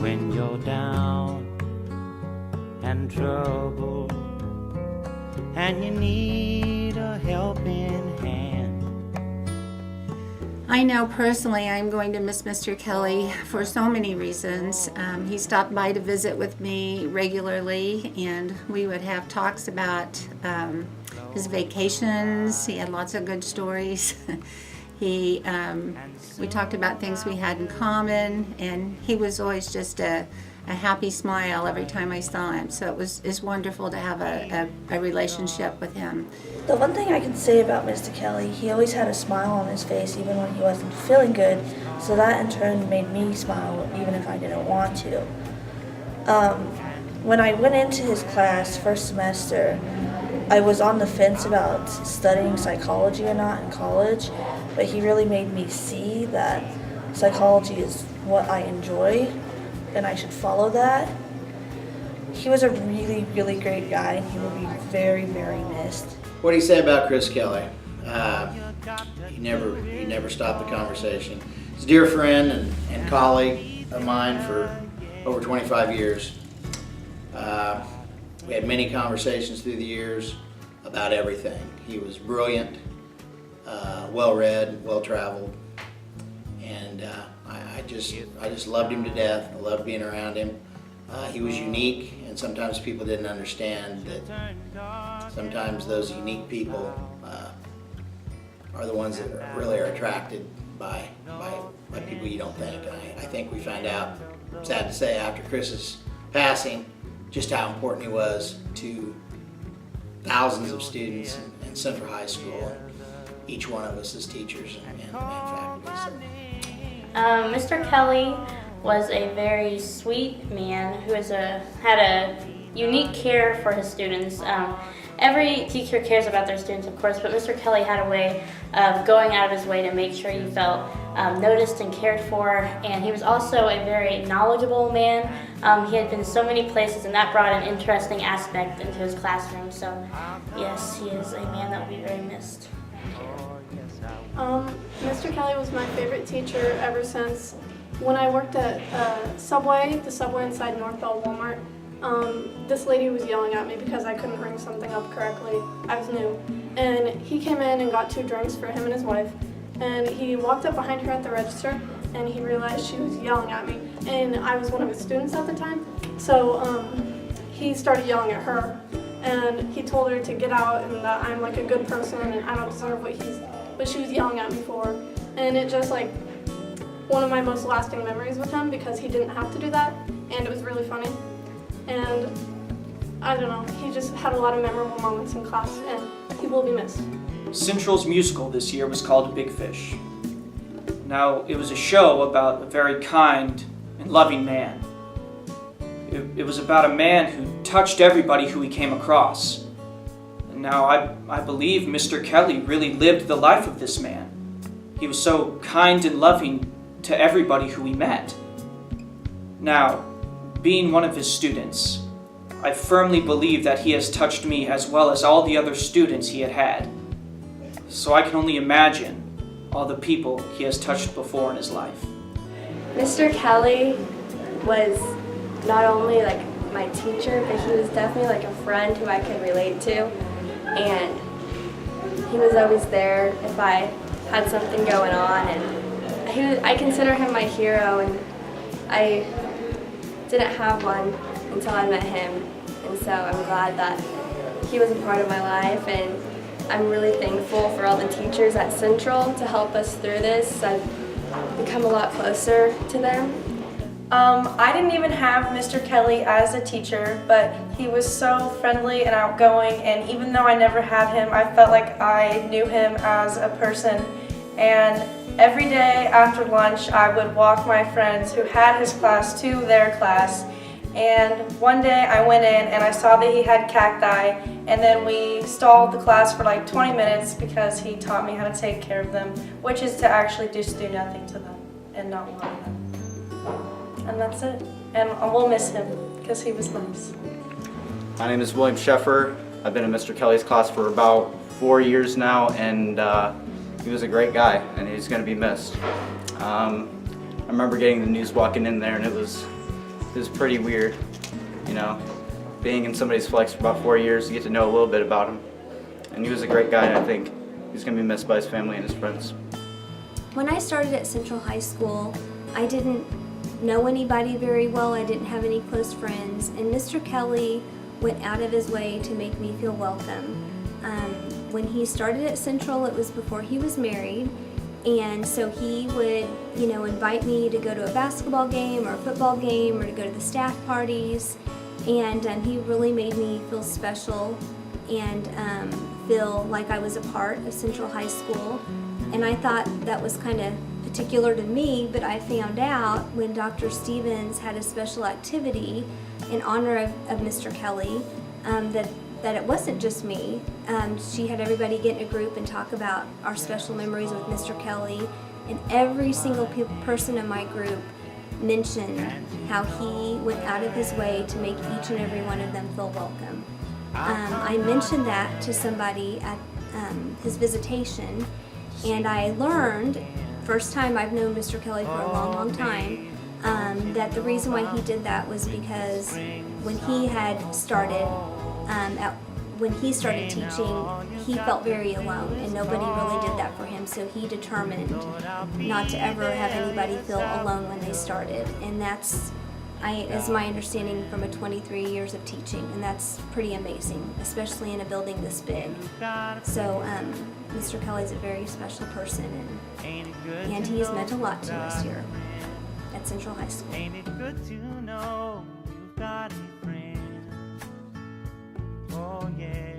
when you're down and troubled and you need a helping hand. I know personally I'm going to miss Mr. Kelley for so many reasons. He stopped by to visit with me regularly, and we would have talks about his vacations. He had lots of good stories. We talked about things we had in common, and he was always just a happy smile every time I saw him. So it's wonderful to have a relationship with him. The one thing I can say about Mr. Kelley, he always had a smile on his face even when he wasn't feeling good, so that in turn made me smile even if I didn't want to. When I went into his class first semester, I was on the fence about studying psychology or not in college, but he really made me see that psychology is what I enjoy and I should follow that. He was a really, really great guy, and he will be very, very missed. What do you say about Chris Kelley? He never stopped the conversation. He's a dear friend and colleague of mine for over 25 years. We had many conversations through the years about everything. He was brilliant, well-read, well-traveled, and I just loved him to death. I loved being around him. He was unique, and sometimes people didn't understand that sometimes those unique people are the ones that really are attracted by people you don't think. And I think we found out, sad to say, after Chris's passing, just how important he was to thousands of students in Central High School, each one of us as teachers and faculty. Mr. Kelley was a very sweet man who had a unique care for his students. Every teacher cares about their students, of course, but Mr. Kelley had a way of going out of his way to make sure you felt noticed and cared for, and he was also a very knowledgeable man. He had been so many places, and that brought an interesting aspect into his classroom. So yes, he is a man that will be very missed. Mr. Kelley was my favorite teacher ever since when I worked at the Subway inside North Bell Walmart. This lady was yelling at me because I couldn't ring something up correctly. I was new. And he came in and got 2 drinks for him and his wife. And he walked up behind her at the register, and he realized she was yelling at me. And I was one of his students at the time. So he started yelling at her. And he told her to get out and that I'm like a good person and I don't deserve what she was yelling at me for. And it just like one of my most lasting memories with him because he didn't have to do that, and it was really funny. And I don't know, he just had a lot of memorable moments in class, and he will be missed. Central's musical this year was called Big Fish. Now, it was a show about a very kind and loving man. It was about a man who touched everybody who he came across. And now, I believe Mr. Kelley really lived the life of this man. He was so kind and loving to everybody who he met. Now, being one of his students, I firmly believe that he has touched me as well as all the other students he had had. So I can only imagine all the people he has touched before in his life. Mr. Kelley was not only like my teacher, but he was definitely like a friend who I could relate to. And he was always there if I had something going on, and I consider him my hero, and I didn't have one until I met him, and so I'm glad that he was a part of my life, and I'm really thankful for all the teachers at Central to help us through this. I've become a lot closer to them. I didn't even have Mr. Kelley as a teacher, but he was so friendly and outgoing, and even though I never had him, I felt like I knew him as a person. And every day after lunch, I would walk my friends who had his class to their class. And one day I went in and I saw that he had cacti, and then we stalled the class for like 20 minutes because he taught me how to take care of them, which is to actually just do nothing to them and not water them. And that's it. And we'll miss him because he was nice. My name is William Sheffer. I've been in Mr. Kelley's class for about 4 years now, and he was a great guy, and he's going to be missed. I remember getting the news walking in there, and it was it was pretty weird, you know. Being in somebody's flex for about 4 years, you get to know a little bit about him. And he was a great guy, and I think he's going to be missed by his family and his friends. When I started at Central High School, I didn't know anybody very well. I didn't have any close friends, and Mr. Kelley went out of his way to make me feel welcome. When he started at Central, it was before he was married, and so he would, invite me to go to a basketball game or a football game or to go to the staff parties, and he really made me feel special and feel like I was a part of Central High School. And I thought that was kind of particular to me, but I found out when Dr. Stevens had a special activity in honor of Mr. Kelley that it wasn't just me. She had everybody get in a group and talk about our special memories with Mr. Kelley, and every single person in my group mentioned how he went out of his way to make each and every one of them feel welcome. I mentioned that to somebody at his visitation, and I learned, first time I've known Mr. Kelley for a long, long time, that the reason why he did that was because when he had started, when he started teaching, he felt very alone, and nobody really did that for him, so he determined not to ever have anybody feel alone when they started, and that's is my understanding from 23 years of teaching, and that's pretty amazing, especially in a building this big. So Mr. Kelley's a very special person, and he has meant a lot to us here at Central High School. Ain't it good to know you've got a friend? Oh yeah.